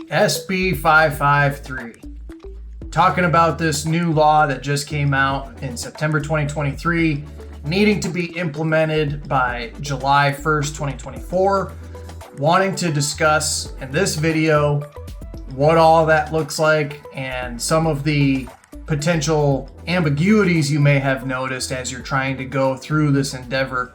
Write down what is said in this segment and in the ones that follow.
SB-553. Talking about this new law that just came out in September 2023, needing to be implemented by July 1st, 2024. Wanting to discuss in this video what all that looks like and some of the potential ambiguities you may have noticed as you're trying to go through this endeavor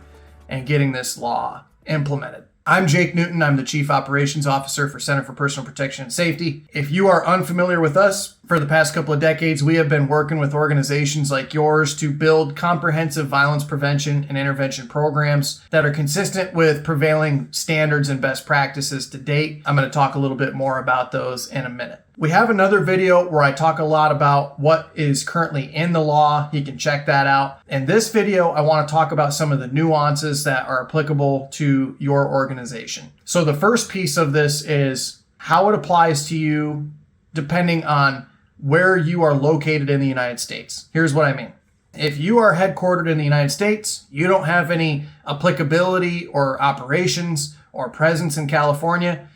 and getting this law implemented. I'm Jake Newton. I'm the Chief Operations Officer for Center for Personal Protection and Safety. If you are unfamiliar with us, for the past couple of decades, we have been working with organizations like yours to build comprehensive violence prevention and intervention programs that are consistent with prevailing standards and best practices to date. I'm going to talk a little bit more about those in a minute. We have another video where I talk a lot about what is currently in the law. You can check that out. In this video, I want to talk about some of the nuances that are applicable to your organization. So the first piece of this is how it applies to you depending on where you are located in the United States. Here's what I mean. If you are headquartered in the United States, you don't have any applicability or operations or presence in California,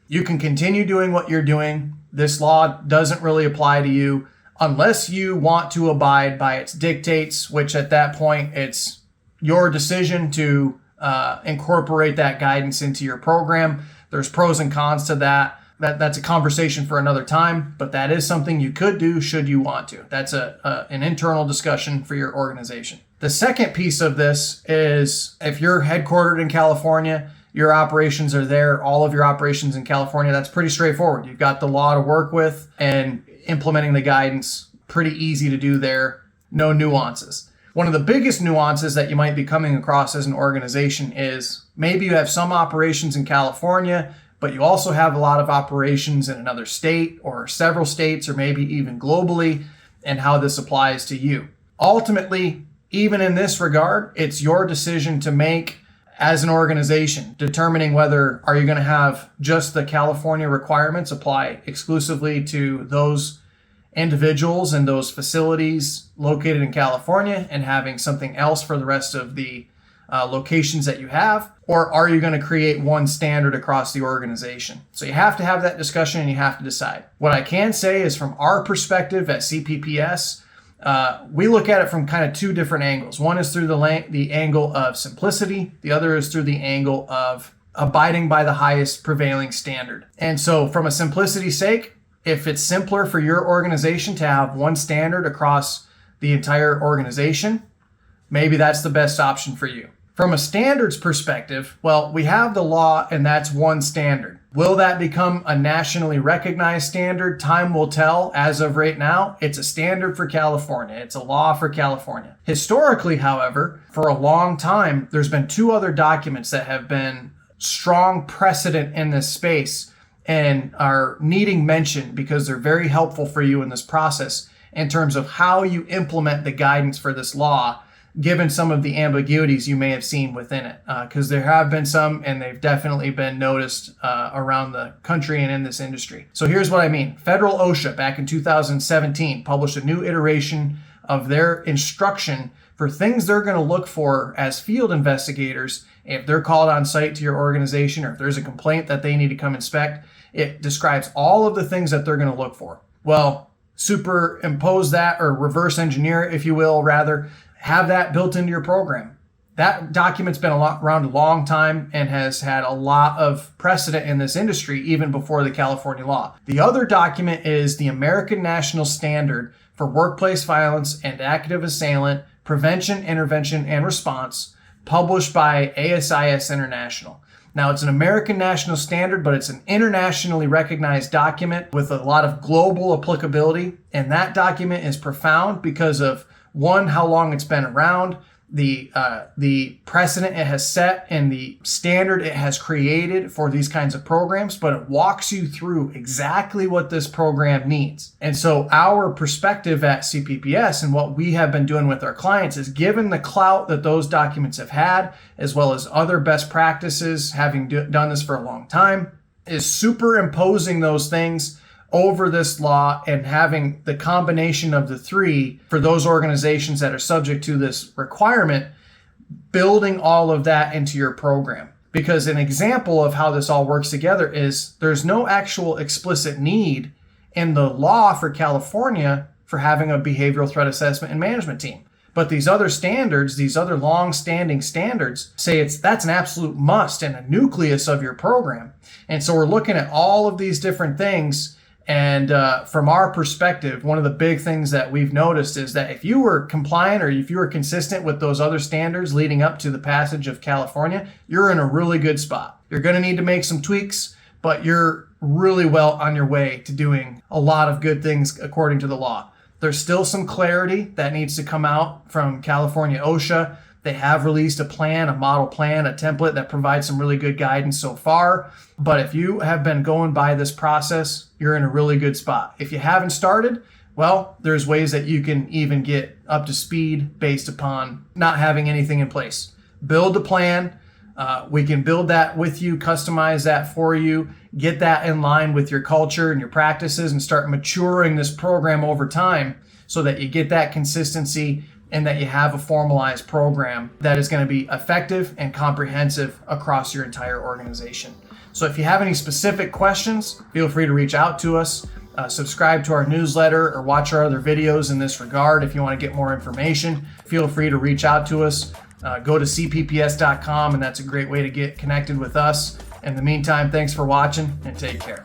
you can continue doing what you're doing. This law doesn't really apply to you unless you want to abide by its dictates, which at that point, it's your decision to incorporate that guidance into your program. There's pros and cons to that. That's a conversation for another time, but that is something you could do should you want to. That's an internal discussion for your organization. The second piece of this is if you're headquartered in California, your operations are there, all of your operations in California, that's pretty straightforward. You've got the law to work with and implementing the guidance, pretty easy to do there, no nuances. One of the biggest nuances that you might be coming across as an organization is maybe you have some operations in California, but you also have a lot of operations in another state or several states or maybe even globally, and how this applies to you. Ultimately, even in this regard, it's your decision to make as an organization, determining whether are you going to have just the California requirements apply exclusively to those individuals and those facilities located in California and having something else for the rest of the locations that you have, or are you going to create one standard across the organization? So you have to have that discussion and you have to decide. What I can say is from our perspective at CPPS, we look at it from kind of two different angles. One is through the angle of simplicity. The other is through the angle of abiding by the highest prevailing standard. And so from a simplicity sake, if it's simpler for your organization to have one standard across the entire organization, maybe that's the best option for you. From a standards perspective, well, we have the law and that's one standard. Will that become a nationally recognized standard? Time will tell. As of right now, it's a standard for California. It's a law for California. Historically, however, for a long time, there's been two other documents that have been strong precedent in this space and are needing mention because they're very helpful for you in this process in terms of how you implement the guidance for this law, given some of the ambiguities you may have seen within it, because there have been some and they've definitely been noticed around the country and in this industry. So here's what I mean. Federal OSHA back in 2017 published a new iteration of their instruction for things they're going to look for as field investigators if they're called on site to your organization or if there's a complaint that they need to come inspect. It describes all of the things that they're going to look for. Well, superimpose that or reverse engineer it, if you will, rather, have that built into your program. That document's been around a long time and has had a lot of precedent in this industry, even before the California law. The other document is the American National Standard for Workplace Violence and Active Assailant Prevention, Intervention, and Response, published by asis International. Now, it's an American national standard, but it's an internationally recognized document with a lot of global applicability. And that document is profound because of one, how long it's been around, the precedent it has set and the standard it has created for these kinds of programs, but it walks you through exactly what this program needs. And so our perspective at CPPS and what we have been doing with our clients is, given the clout that those documents have had, as well as other best practices, having done this for a long time, is superimposing those things over this law and having the combination of the three for those organizations that are subject to this requirement, building all of that into your program. Because an example of how this all works together is there's no actual explicit need in the law for California for having a behavioral threat assessment and management team. But these other standards, these other long-standing standards, say that's an absolute must and a nucleus of your program. And so we're looking at all of these different things. And from our perspective, one of the big things that we've noticed is that if you were compliant or if you were consistent with those other standards leading up to the passage of California, you're in a really good spot. You're going to need to make some tweaks, but you're really well on your way to doing a lot of good things according to the law. There's still some clarity that needs to come out from California OSHA. They have released a plan, a model plan, a template that provides some really good guidance so far. But if you have been going by this process, you're in a really good spot. If you haven't started, well, there's ways that you can even get up to speed based upon not having anything in place. Build a plan. We can build that with you, customize that for you, get that in line with your culture and your practices, and start maturing this program over time so that you get that consistency and that you have a formalized program that is going to be effective and comprehensive across your entire organization. So if you have any specific questions, feel free to reach out to us. Subscribe to our newsletter or watch our other videos in this regard. If you want to get more information, feel free to reach out to us. Go to cpps.com, and that's a great way to get connected with us. In the meantime, thanks for watching and take care.